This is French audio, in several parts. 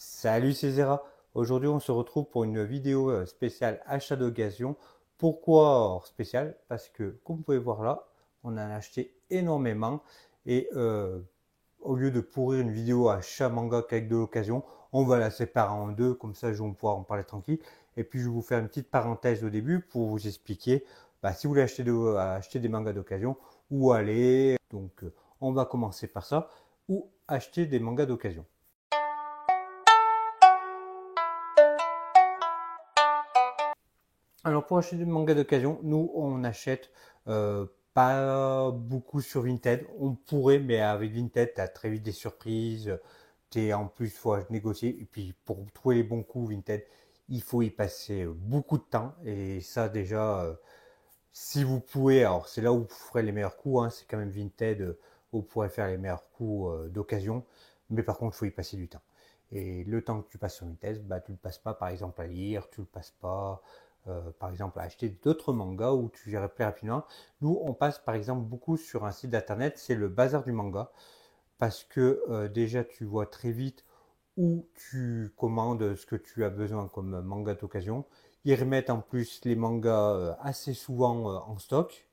Salut, c'est Zera. Aujourd'hui, on se retrouve pour une vidéo spéciale achat d'occasion. Pourquoi spécial? Parce que, comme vous pouvez voir là, on en a acheté énormément. Et au lieu de pourrir une vidéo achat manga qu'avec de l'occasion, on va la séparer en deux. Comme ça, je vais pouvoir en parler tranquille. Et puis, je vais vous faire une petite parenthèse au début pour vous expliquer si vous voulez acheter des mangas d'occasion, où aller. Donc, on va commencer par ça. Ou acheter des mangas d'occasion. Alors pour acheter des mangas d'occasion, nous on achète pas beaucoup sur Vinted. On pourrait, mais avec Vinted, tu as très vite des surprises. En plus, il faut négocier. Et puis pour trouver les bons coups Vinted, il faut y passer beaucoup de temps. Et ça déjà, si vous pouvez, alors c'est là où vous ferez les meilleurs coups, hein, c'est quand même Vinted où vous pourrez faire les meilleurs coups d'occasion. Mais par contre, il faut y passer du temps. Et le temps que tu passes sur Vinted, tu ne le passes pas par exemple à lire, tu ne le passes pas par exemple à acheter d'autres mangas où tu gérerais plus rapidement. Nous, on passe par exemple beaucoup sur un site d'internet, c'est le bazar du manga, parce que déjà tu vois très vite où tu commandes ce que tu as besoin comme manga d'occasion. Ils remettent en plus les mangas assez souvent en stock.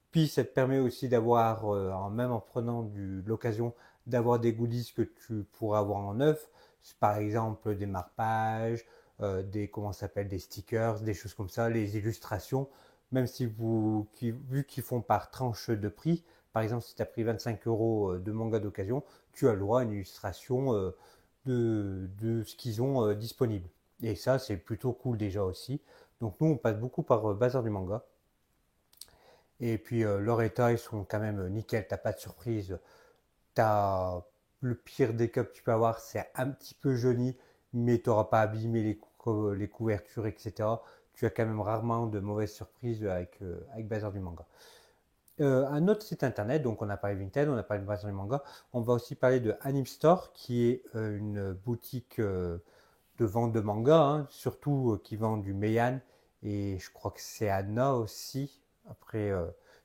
Puis ça te permet aussi d'avoir, même en prenant de l'occasion, d'avoir des goodies que tu pourras avoir en neuf. Par exemple des marque-pages, comment ça s'appelle, des stickers, des choses comme ça, les illustrations. Même si vu qu'ils font par tranche de prix, par exemple si tu as pris 25 euros de manga d'occasion, tu as le droit à une illustration de ce qu'ils ont disponible. Et ça, c'est plutôt cool déjà aussi. Donc nous, on passe beaucoup par Bazar du Manga. Et puis leur état, ils sont quand même nickel, t'as pas de surprise. T'as le pire des cas que tu peux avoir, c'est un petit peu jauni, mais tu n'auras pas abîmé les couvertures, etc. Tu as quand même rarement de mauvaises surprises avec Bazar du Manga. Un autre site internet, donc on a parlé de Vinted, on a parlé de Bazar du Manga, on va aussi parler de Anime Store, qui est une boutique de vente de manga, hein, surtout qui vend du Meian, et je crois que c'est Anna aussi. Après,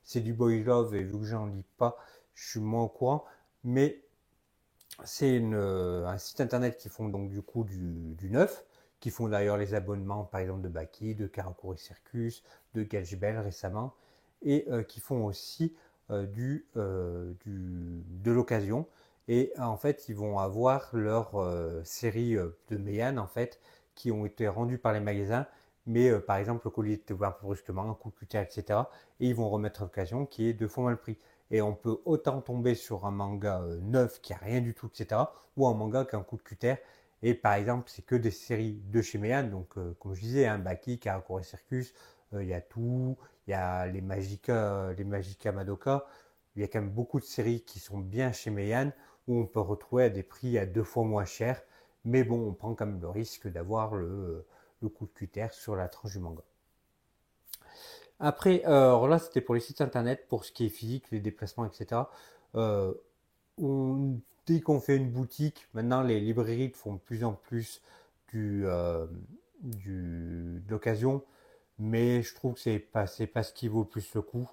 c'est du Boy Love, et vu que j'en lis pas, je suis moins au courant, mais c'est un site internet qui font donc du coup du neuf, qui font d'ailleurs les abonnements par exemple de Baki, de Karakuri Circus, de Gage récemment, et qui font aussi de l'occasion. Et en fait, ils vont avoir leur série de Meian en fait, qui ont été rendues par les magasins, mais par exemple le colis était ouvert un peu brusquement, un coup de cutter, etc. Et ils vont remettre l'occasion qui est deux fois moins le prix. Et on peut autant tomber sur un manga neuf qui a rien du tout, etc. ou un manga qui a un coup de cutter. Et par exemple, c'est que des séries de chez Meian, donc comme je disais, hein, Baki, Karakuri Circus, il y a tout, il y a les Magica Madoka. Il y a quand même beaucoup de séries qui sont bien chez Meian où on peut retrouver à des prix à deux fois moins cher. Mais bon, on prend quand même le risque d'avoir le coup de cutter sur la tranche du manga. Après, alors là, c'était pour les sites internet, pour ce qui est physique, les déplacements, etc. Euh, Dès qu'on fait une boutique, maintenant les librairies font de plus en plus du, euh, de l'occasion, mais je trouve que c'est pas ce qui vaut le plus le coup,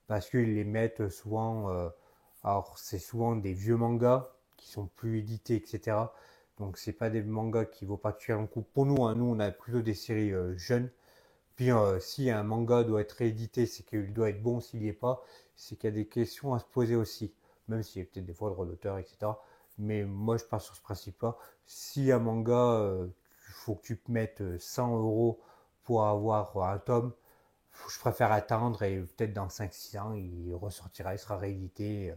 parce qu'ils les mettent souvent, alors c'est souvent des vieux mangas qui sont plus édités, etc. Donc c'est pas des mangas qui vaut particulièrement le coup. Pour nous, hein, nous on a plutôt des séries jeunes, puis si un manga doit être réédité, c'est qu'il doit être bon. S'il n'y est pas, c'est qu'il y a des questions à se poser aussi. Même s'il y a peut-être des fois le droit d'auteur, etc. Mais moi, je pars sur ce principe-là. Si un manga, il faut que tu te mettes 100 euros pour avoir un tome, je préfère attendre et peut-être dans 5-6 ans, il ressortira, il sera réédité.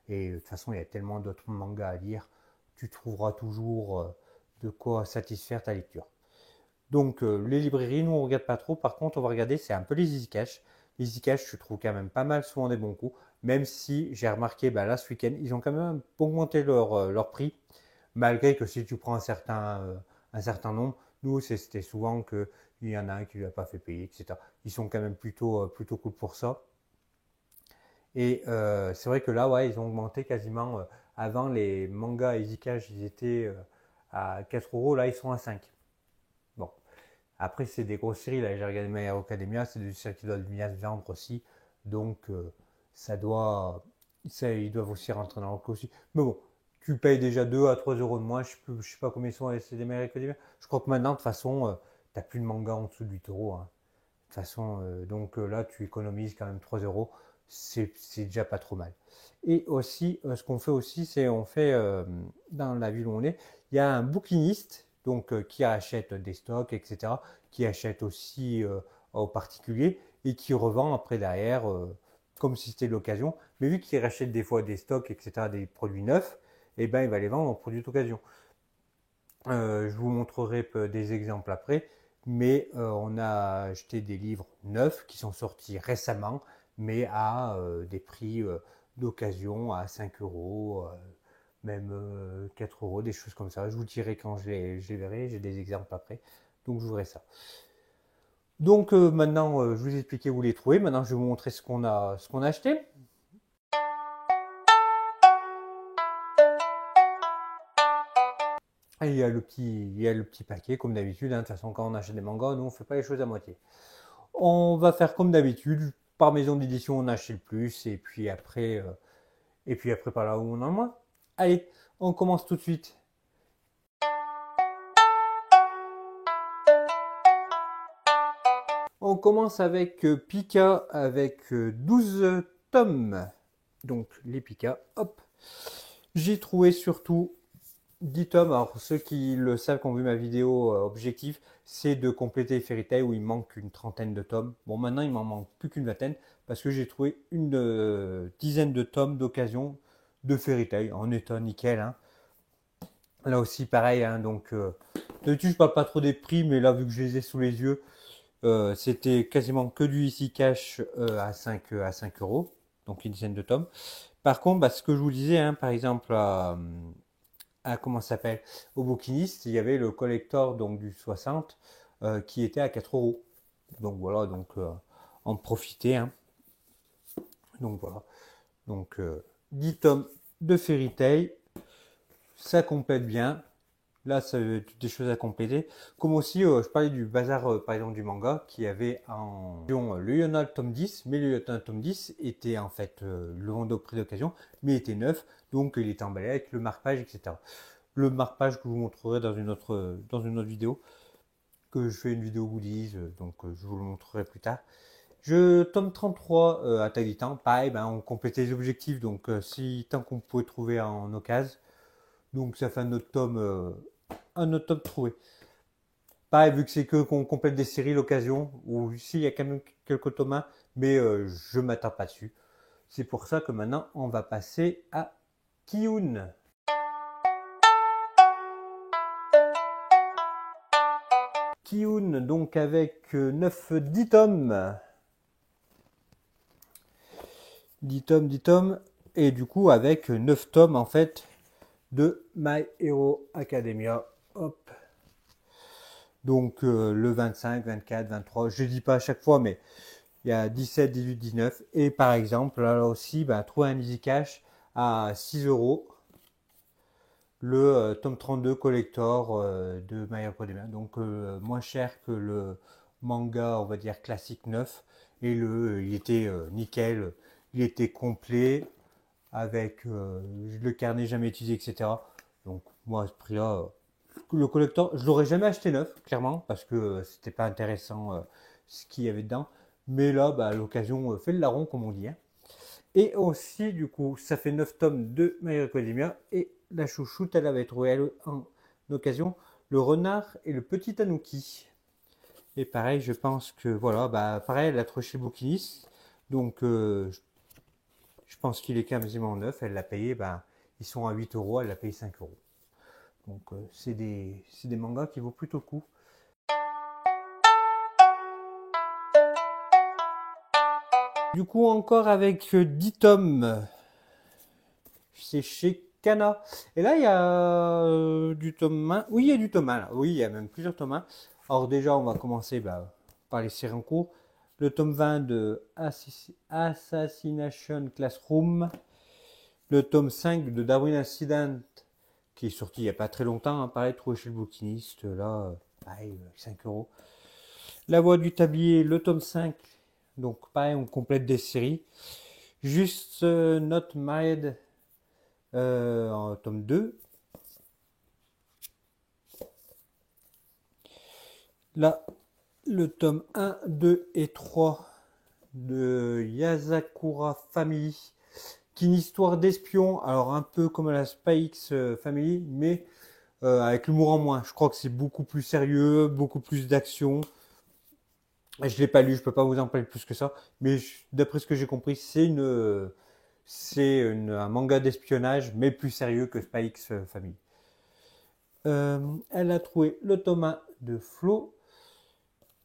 Et de toute façon, il y a tellement d'autres mangas à lire. Tu trouveras toujours de quoi satisfaire ta lecture. Donc les librairies, nous on regarde pas trop. Par contre, on va regarder, c'est un peu les Easy Cash. Les Easy Cash, je trouve quand même pas mal souvent des bons coups. Même si j'ai remarqué, là ce week-end, ils ont quand même augmenté leur prix. Malgré que si tu prends un certain nombre, nous c'était souvent qu'il y en a un qui lui a pas fait payer, etc. Ils sont quand même plutôt cool pour ça. Et c'est vrai que là, ouais, ils ont augmenté quasiment. Avant, les mangas Easy Cash, ils étaient à 4 euros. Là, ils sont à 5. Bon, après, c'est des grosses séries. Là, j'ai regardé My Hero Academia, c'est des séries qui doivent bien se vendre aussi. Donc, ça doit, ils doivent aussi rentrer dans le coup aussi. Mais bon, tu payes déjà 2 à 3 euros de moins. Je sais pas combien ils sont les CD My Hero Academia. Je crois que maintenant, de toute façon, tu n'as plus de manga en dessous de 8 euros, hein. De toute façon, donc là, tu économises quand même 3 euros. C'est déjà pas trop mal. Et aussi, ce qu'on fait aussi, c'est on fait, dans la ville où on est, il y a un bouquiniste donc, qui achète des stocks, etc., qui achète aussi aux particuliers et qui revend après derrière, comme si c'était de l'occasion. Mais vu qu'il rachète des fois des stocks, etc., des produits neufs, eh ben, il va les vendre en produits d'occasion. Je vous montrerai des exemples après, mais on a acheté des livres neufs qui sont sortis récemment, mais à des prix d'occasion à 5 euros, même 4 euros, des choses comme ça. Je vous dirai quand je les verrai, j'ai des exemples après, donc je vous verrai ça. Donc maintenant, je vous ai expliqué où les trouver. Maintenant, je vais vous montrer ce qu'on a acheté. Et il y a le petit paquet, comme d'habitude, hein. De toute façon, quand on achète des mangas, nous, on ne fait pas les choses à moitié. On va faire comme d'habitude. Par maison d'édition, on achète le plus. Et puis après par là où on en a moins. Allez, on commence tout de suite. On commence avec Pika, avec 12 tomes. Donc, les Pika, hop. J'ai trouvé surtout 10 tomes. Alors, ceux qui le savent, qui ont vu ma vidéo objectif, c'est de compléter Fairy Tail où il manque une trentaine de tomes. Bon, maintenant, il m'en manque plus qu'une vingtaine parce que j'ai trouvé une dizaine de tomes d'occasion de Fairy Tail en état nickel, hein. Là aussi, pareil, hein, donc d'habitude, je parle pas trop des prix, mais là, vu que je les ai sous les yeux, c'était quasiment que du ici cash à 5 euros, donc une dizaine de tomes. Par contre, bah, ce que je vous disais, hein, par exemple, comment ça s'appelle, au bouquiniste, il y avait le collector donc du 60 qui était à 4 euros. Donc voilà, donc en profiter, hein. Donc voilà. Donc 10 tomes de Fairy Tail, ça complète bien. Là, ça des choses à compléter. Comme aussi, je parlais du bazar, par exemple, du manga, qui avait en le Yonal tome 10, mais le Yonal tome 10 était en fait le vendu au prix d'occasion, mais il était neuf, donc il était emballé avec le marque-page, etc. Le marque-page que je vous montrerai dans une autre vidéo, que je fais une vidéo goodies, donc je vous le montrerai plus tard. Je tome 33 à taille du temps, pareil, ben, on complétait les objectifs, donc si tant qu'on pouvait trouver en occasion, donc ça fait un autre tome trouvé. Pareil, vu que c'est que qu'on complète des séries l'occasion, ou ici il y a quand même quelques tomes, mais je ne m'attends pas dessus. C'est pour ça que maintenant on va passer à Kiyun. Kiyun, donc avec 10 tomes. 10 tomes, 10 tomes. Et du coup avec 9 tomes en fait de My Hero Academia. Hop. Donc le 25, 24, 23, je ne dis pas à chaque fois, mais il y a 17, 18, 19. Et par exemple, là aussi, ben, trouver un Easy Cash à 6 euros. Le tome 32 collector de My Hero Academia. Donc moins cher que le manga, on va dire classique neuf. Et il était nickel, il était complet avec le carnet jamais utilisé, etc. Donc moi à ce prix-là, le collector, je l'aurais jamais acheté neuf, clairement, parce que c'était pas intéressant ce qu'il y avait dedans. Mais là, bah, l'occasion fait le larron, comme on dit, hein. Et aussi, du coup, ça fait 9 tomes de My Hero Academia. Et la chouchoute, elle avait trouvé elle, en occasion le renard et le petit tanuki. Et pareil, je pense que voilà, bah pareil, elle l'a trouvé chez Bouquinis. Donc je pense qu'il est quasiment neuf. Elle l'a payé, bah, ils sont à 8 euros, elle l'a payé 5 euros. Donc c'est des mangas qui vaut plutôt le coup. Du coup, encore avec 10 tomes, c'est chez Kana. Et là, il y a du tome 1. Oui, il y a du tome 1 là. Oui, il y a même plusieurs tomes 1. Alors déjà, on va commencer bah, par les séries en cours. Le tome 20 de Assassination Classroom. Le tome 5 de Darwin Incident, qui est sorti il n'y a pas très longtemps, hein, pareil, trouvé chez le bouquiniste, là, pareil, 5 euros. La voix du tablier, le tome 5, donc pareil, on complète des séries. Juste Not Married en tome 2. Là, le tome 1, 2 et 3 de Yasakura Family, qui est une histoire d'espion, alors un peu comme la Spy X Family, mais avec l'humour en moins. Je crois que c'est beaucoup plus sérieux, beaucoup plus d'action. Je l'ai pas lu, je peux pas vous en parler plus que ça, mais d'après ce que j'ai compris, un manga d'espionnage, mais plus sérieux que Spy X Family. Elle a trouvé le tome 1 de Flo,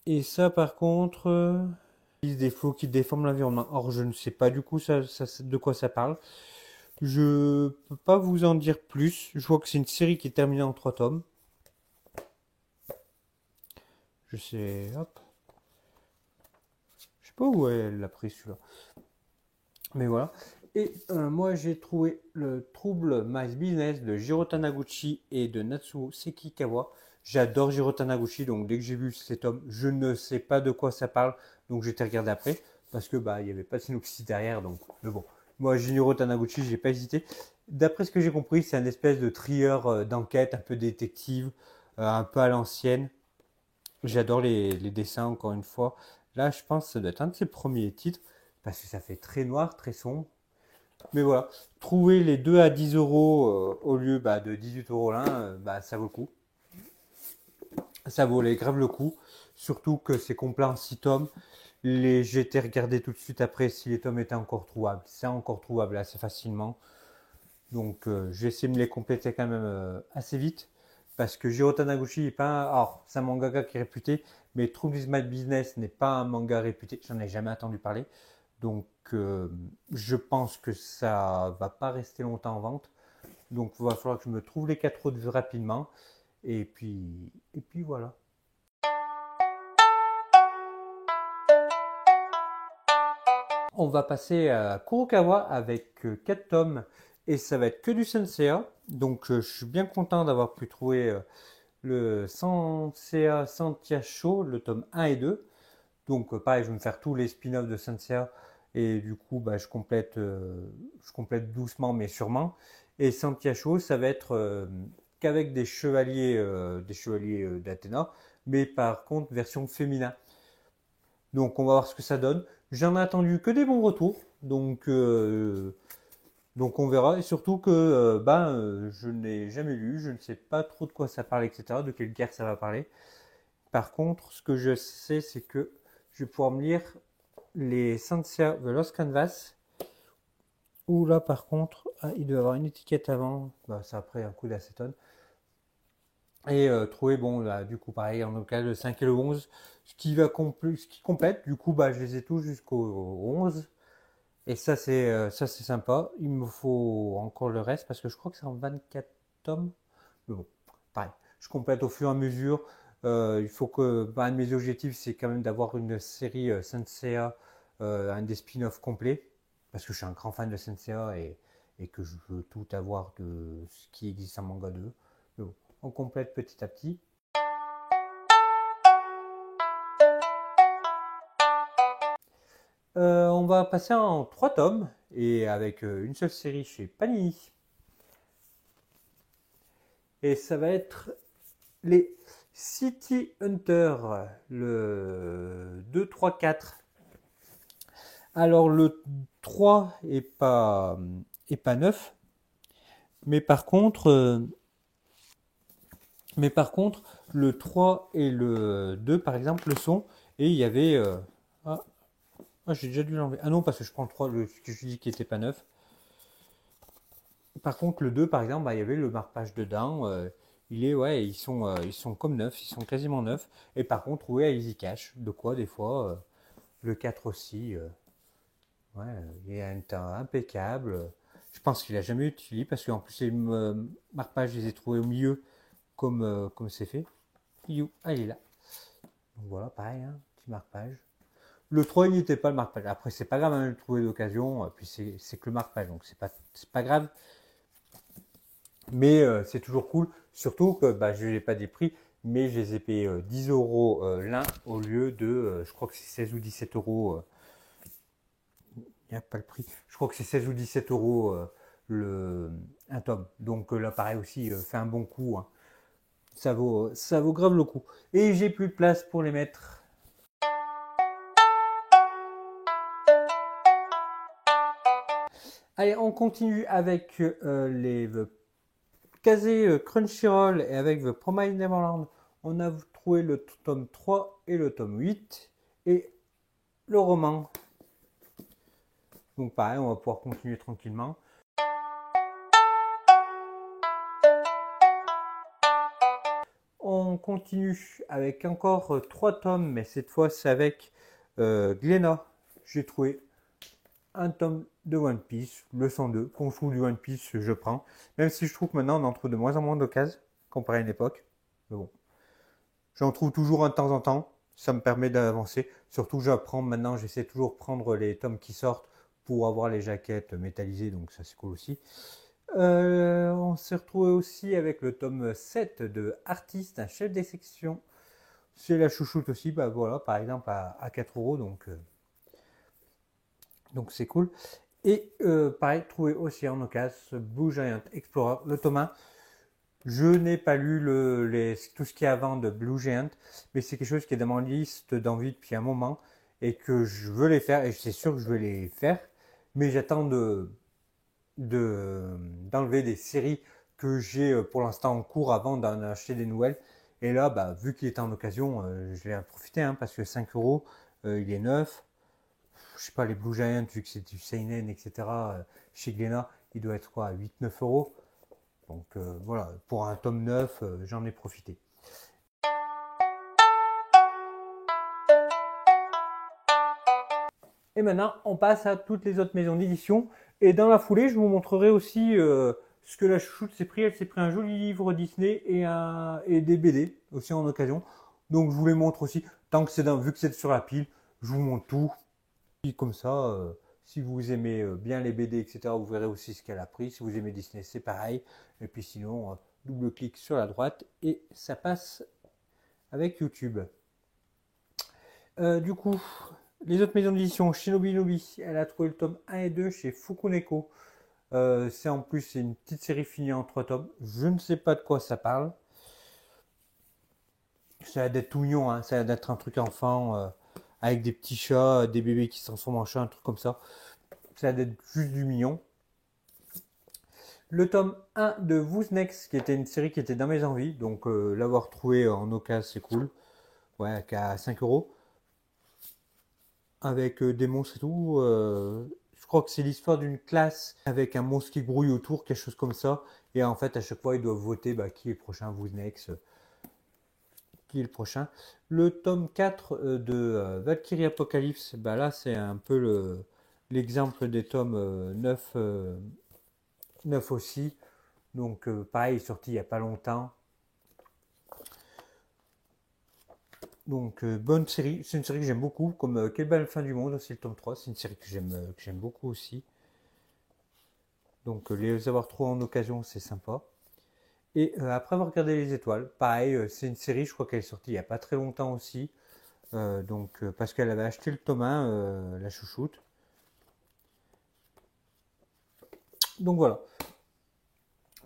et ça par contre, des flots qui déforment l'environnement. Or, je ne sais pas du coup de quoi ça parle. Je peux pas vous en dire plus. Je vois que c'est une série qui est terminée en 3 tomes. Je sais, hop. Je sais pas où elle l'a pris celui-là. Mais voilà. Et moi, j'ai trouvé le Trouble My Business de Jiro Taniguchi et de Natsuo Sekikawa. J'adore Jiro Taniguchi, donc dès que j'ai vu ces tomes, je ne sais pas de quoi ça parle, donc j'ai été regarder après, parce que bah il n'y avait pas de synopsis derrière, donc mais bon. Moi, Jiro Taniguchi, j'ai pas hésité. D'après ce que j'ai compris, c'est un espèce de trieur d'enquête, un peu détective, un peu à l'ancienne. J'adore les dessins, encore une fois. Là, je pense que ça doit être un de ses premiers titres, parce que ça fait très noir, très sombre. Mais voilà, trouver les deux à 10 euros au lieu de 18 euros l'un, ça vaut le coup. Ça vaut grave le coup. Surtout que c'est complet en 6 tomes. J'ai été regarder tout de suite après si les tomes étaient encore trouvables. C'est encore trouvable assez facilement. Donc je vais essayer de me les compléter quand même assez vite. Parce que Jiro Taniguchi n'est pas alors, c'est un mangaka qui est réputé, mais True Is My Business n'est pas un manga réputé. J'en ai jamais entendu parler. Donc je pense que ça va pas rester longtemps en vente. Donc il va falloir que je me trouve les 4 autres rapidement. Et puis voilà. On va passer à Kurokawa avec 4 tomes et ça va être que du Senseiya. Donc je suis bien content d'avoir pu trouver le Senseiya Santia Show, le tome 1 et 2. Donc pareil, je vais me faire tous les spin-offs de Senseiya et du coup je complète doucement mais sûrement. Et Santia Show, ça va être qu'avec des chevaliers d'Athéna, mais par contre version féminin. Donc on va voir ce que ça donne. J'en ai attendu que des bons retours, donc on verra. Et surtout que je n'ai jamais lu, je ne sais pas trop de quoi ça parle, etc. De quelle guerre ça va parler. Par contre, ce que je sais, c'est que je vais pouvoir me lire les Senseiya The Lost Canvas. Où là, par contre, il doit y avoir une étiquette avant. Ça après un coup d'acétone. Et trouver, bon, là, du coup, pareil, en cas le 5 et le 11, ce qui complète, du coup, je les ai tous jusqu'au 11. Et ça c'est sympa. Il me faut encore le reste parce que je crois que c'est en 24 tomes. Mais bon, pareil, je complète au fur et à mesure. Il faut que, un de mes objectifs, c'est quand même d'avoir une série Senseiya, un des spin-offs complets. Parce que je suis un grand fan de Senseiya et que je veux tout avoir de ce qui existe en manga 2. Mais bon, on complète petit à petit. On va passer en 3 tomes et avec une seule série chez Panini. Et ça va être les City Hunter, le 2, 3, 4. Alors le 3 est pas neuf, mais par contre, le 3 et le 2 par exemple le sont. Et il y avait j'ai déjà dû l'enlever. Ah non, parce que je prends le 3, ce que je dis qui était pas neuf. Par contre, le 2, par exemple, il y avait le marque-page dedans. Ils sont comme neufs, ils sont quasiment neufs. Et par contre, ils y cachent. De quoi, des fois, le 4 aussi. Il est un teint impeccable. Je pense qu'il a jamais utilisé parce qu'en plus, les marque-pages, je les ai trouvés au milieu comme c'est fait. Il est là. Donc voilà, pareil, petit marque-page. Le 3, il n'était pas le marque-page. Après, c'est pas grave de le trouver d'occasion. Puis c'est que le marque-page, donc c'est pas grave. Mais c'est toujours cool, surtout que je n'ai pas des prix, mais je les ai payés 10 euros l'un au lieu de, je crois que c'est 16 ou 17 euros. Il n'y a pas le prix. Je crois que c'est 16 ou 17 euros un tome. Donc là, pareil aussi, fait un bon coup, hein. Ça vaut grave le coup. Et j'ai plus de place pour les mettre. Allez, on continue avec les casés Crunchyroll et avec The Promised Neverland. On a trouvé le tome 3 et le tome 8 et le roman. Donc pareil, on va pouvoir continuer tranquillement. On continue avec encore 3 tomes, mais cette fois c'est avec Glénat. J'ai trouvé un tome de One Piece, le 102. Quand je trouve du One Piece, je prends. Même si je trouve que maintenant on en trouve de moins en moins d'occasions, comparé à une époque. Mais bon, j'en trouve toujours un de temps en temps. Ça me permet d'avancer. Surtout, j'apprends maintenant, j'essaie toujours de prendre les tomes qui sortent pour avoir les jaquettes métallisées, donc ça c'est cool aussi. On s'est retrouvé aussi avec le tome 7 de Artiste, un chef des sections. C'est la chouchoute aussi, bah voilà, par exemple à 4 euros, donc c'est cool. Et pareil, trouvé aussi en occasion Blue Giant Explorer, le tome 1. Je n'ai pas lu tout ce qu'il y a avant de Blue Giant, mais c'est quelque chose qui est dans mon liste d'envie depuis un moment et que je veux les faire, et c'est sûr que je vais les faire, mais j'attends d'enlever des séries que j'ai pour l'instant en cours avant d'en acheter des nouvelles. Et là, bah, vu qu'il est en occasion, je vais en profiter, hein, parce que 5 euros, il est neuf. Je sais pas, les Blue Giant, vu que c'est du Seinen, etc., chez Glénat, il doit être quoi, à 8-9 euros. Donc voilà, pour un tome neuf, j'en ai profité. Et maintenant, on passe à toutes les autres maisons d'édition. Et dans la foulée, je vous montrerai aussi ce que la chouchoute s'est pris. Elle s'est pris un joli livre Disney et des BD aussi en occasion. Donc je vous les montre aussi. Tant que vu que c'est sur la pile, je vous montre tout. Et comme ça, si vous aimez bien les BD, etc., vous verrez aussi ce qu'elle a pris. Si vous aimez Disney, c'est pareil. Et puis sinon, double-clic sur la droite et ça passe avec YouTube. Du coup, les autres maisons d'édition, Shinobi Nobi, elle a trouvé le tome 1 et 2 chez Fukuneko. C'est en plus une petite série finie en 3 tomes. Je ne sais pas de quoi ça parle. Ça a d'être tout mignon, hein. Ça a d'être un truc enfant avec des petits chats, des bébés qui se transforment en chats, un truc comme ça. Ça a d'être juste du mignon. Le tome 1 de Who's Next, qui était une série qui était dans mes envies. Donc l'avoir trouvé en occasion, c'est cool. Ouais, qu'à 5 euros. Avec des monstres et tout. Je crois que c'est l'histoire d'une classe avec un monstre qui grouille autour, quelque chose comme ça. Et en fait, à chaque fois, ils doivent voter qui est le prochain Who's Next, qui est le prochain. Le tome 4 de Valkyrie Apocalypse, là, c'est un peu l'exemple des tomes 9 aussi. Donc, pareil, il est sorti il n'y a pas longtemps. Donc, bonne série. C'est une série que j'aime beaucoup, comme Quelle belle fin du monde, aussi le tome 3. C'est une série que j'aime beaucoup aussi. Donc, les avoir trouvés en occasion, c'est sympa. Et après avoir regardé les étoiles, pareil, c'est une série, je crois qu'elle est sortie il n'y a pas très longtemps aussi. Parce qu'elle avait acheté le tome 1, la chouchoute. Donc voilà.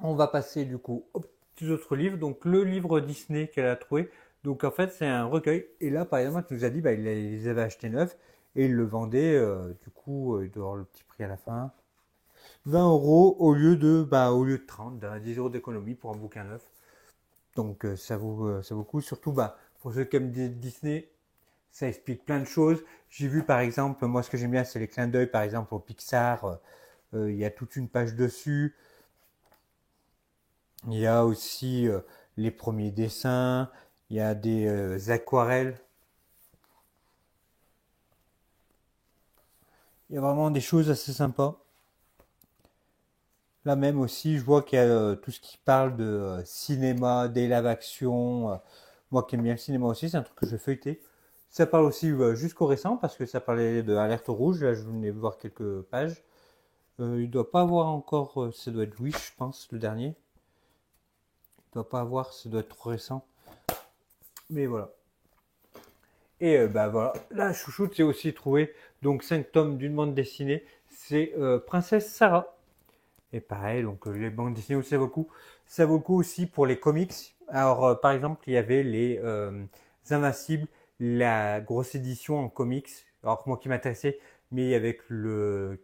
On va passer du coup aux petits autres livres. Donc le livre Disney qu'elle a trouvé. Donc en fait c'est un recueil. Et là par exemple elle nous a dit il les avait achetés neufs et il le vendait. Du coup il doit avoir le petit prix à la fin. 20 euros au lieu de 30, 10 euros d'économie pour un bouquin neuf. Donc ça vaut le coup. Surtout pour ceux qui aiment Disney, ça explique plein de choses. J'ai vu par exemple, moi ce que j'aime bien c'est les clins d'œil par exemple au Pixar. Il y a toute une page dessus. Il y a aussi les premiers dessins, il y a des aquarelles. Il y a vraiment des choses assez sympas. Là même aussi, je vois qu'il y a tout ce qui parle de cinéma, des live-action. Moi qui aime bien le cinéma aussi, c'est un truc que je vais feuilleter. Ça parle aussi jusqu'au récent, parce que ça parlait de Alerte Rouge. Là, je venais voir quelques pages. Il doit pas avoir encore, ça doit être Wish, je pense, le dernier. Il doit pas avoir, ça doit être trop récent. Mais voilà. Et voilà, la chouchoute, c'est aussi trouvé donc 5 tomes d'une bande dessinée. C'est Princesse Sarah. Et pareil, donc les bandes dessinées aussi, ça vaut le coup. Ça vaut le coup aussi pour les comics. Alors, par exemple, il y avait les Invincibles, la grosse édition en comics. Alors, moi qui m'intéressais, mais avec le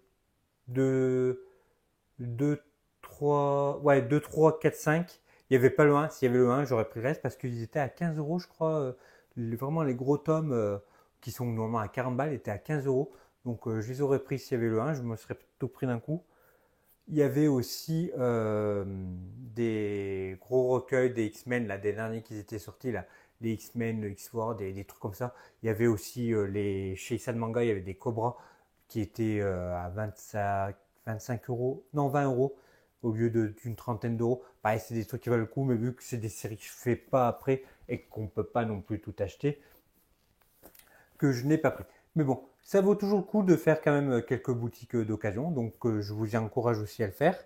2, 2, 3, ouais, 2, 3, 4, 5. Il n'y avait pas le 1. S'il y avait le 1, j'aurais pris le reste parce qu'ils étaient à 15 euros, je crois. Vraiment, les gros tomes qui sont normalement à 40 balles étaient à 15 euros. Donc, je les aurais pris s'il y avait le 1. Je me serais plutôt pris d'un coup. Il y avait aussi des gros recueils des X-Men, là, des derniers qui étaient sortis, là, les X-Men, le X-Force, des trucs comme ça. Il y avait aussi chez Issei Manga, il y avait des Cobras qui étaient à 25 euros, non 20 euros au lieu d'une trentaine d'euros. Pareil, c'est des trucs qui valent le coup, mais vu que c'est des séries que je fais pas après et qu'on peut pas non plus tout acheter, que je n'ai pas pris. Mais bon, ça vaut toujours le coup de faire quand même quelques boutiques d'occasion, donc je vous y encourage aussi à le faire.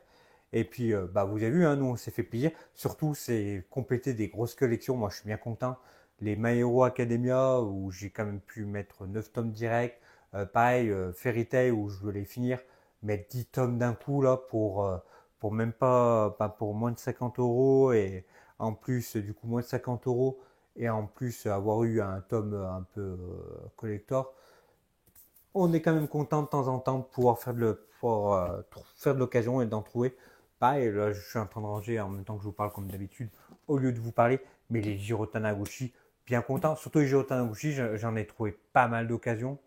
Et puis, bah, vous avez vu, hein, nous on s'est fait plaisir. Surtout, c'est compléter des grosses collections. Moi, je suis bien content. Les My Hero Academia, où j'ai quand même pu mettre 9 tomes directs. Pareil, Fairy Tail, où je voulais finir, mettre 10 tomes d'un coup, là, pour même pas pour moins de 50 euros. Et en plus, du coup, moins de 50 euros. Et en plus, avoir eu un tome un peu collector. On est quand même content de temps en temps de pouvoir faire de l'occasion et d'en trouver. Pareil, là, je suis en train de ranger en même temps que je vous parle comme d'habitude, au lieu de vous parler. Mais les Jiro Taniguchi, bien content. Surtout les Jiro Taniguchi, j'en ai trouvé pas mal d'occasions.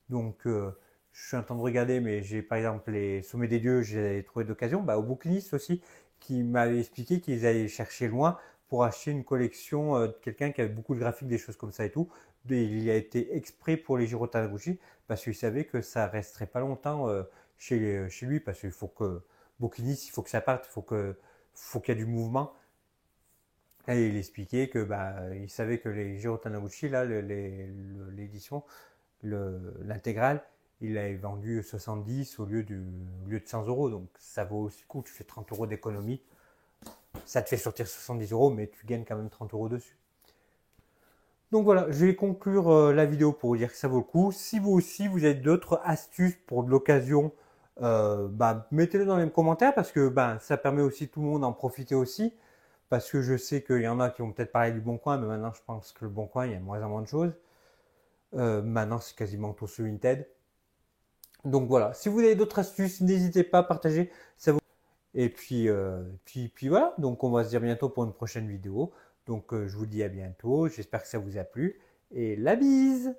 Donc, je suis en train de regarder, mais j'ai par exemple les Sommets des Dieux, j'ai trouvé d'occasion. Bah, au bouquiniste aussi, qui m'avait expliqué qu'ils allaient chercher loin pour acheter une collection de quelqu'un qui avait beaucoup de graphiques, des choses comme ça et tout. Et il y a été exprès pour les Jiro Taniguchi parce qu'il savait que ça resterait pas longtemps chez lui parce qu'il faut que bouquiniste, il faut que ça parte, faut qu'il y ait du mouvement. Et il expliquait que bah, il savait que les Jiro Taniguchi, là, l'édition, l'intégrale, il avait vendu 70 au lieu de 100 euros. Donc ça vaut aussi le coup. Tu fais 30 euros d'économie. Ça te fait sortir 70 euros, mais tu gagnes quand même 30 euros dessus. Donc voilà, je vais conclure la vidéo pour vous dire que ça vaut le coup. Si vous aussi, vous avez d'autres astuces pour de l'occasion, bah, mettez-le dans les commentaires parce que bah, ça permet aussi tout le monde d'en profiter aussi. Parce que je sais qu'il y en a qui vont peut-être parler du Bon Coin, mais maintenant je pense que le Bon Coin, il y a de moins en moins de choses. Maintenant, c'est quasiment tout sur Vinted. Donc voilà, si vous avez d'autres astuces, n'hésitez pas à partager. Ça vous... Et puis voilà, donc on va se dire bientôt pour une prochaine vidéo. Donc je vous dis à bientôt, j'espère que ça vous a plu. Et la bise!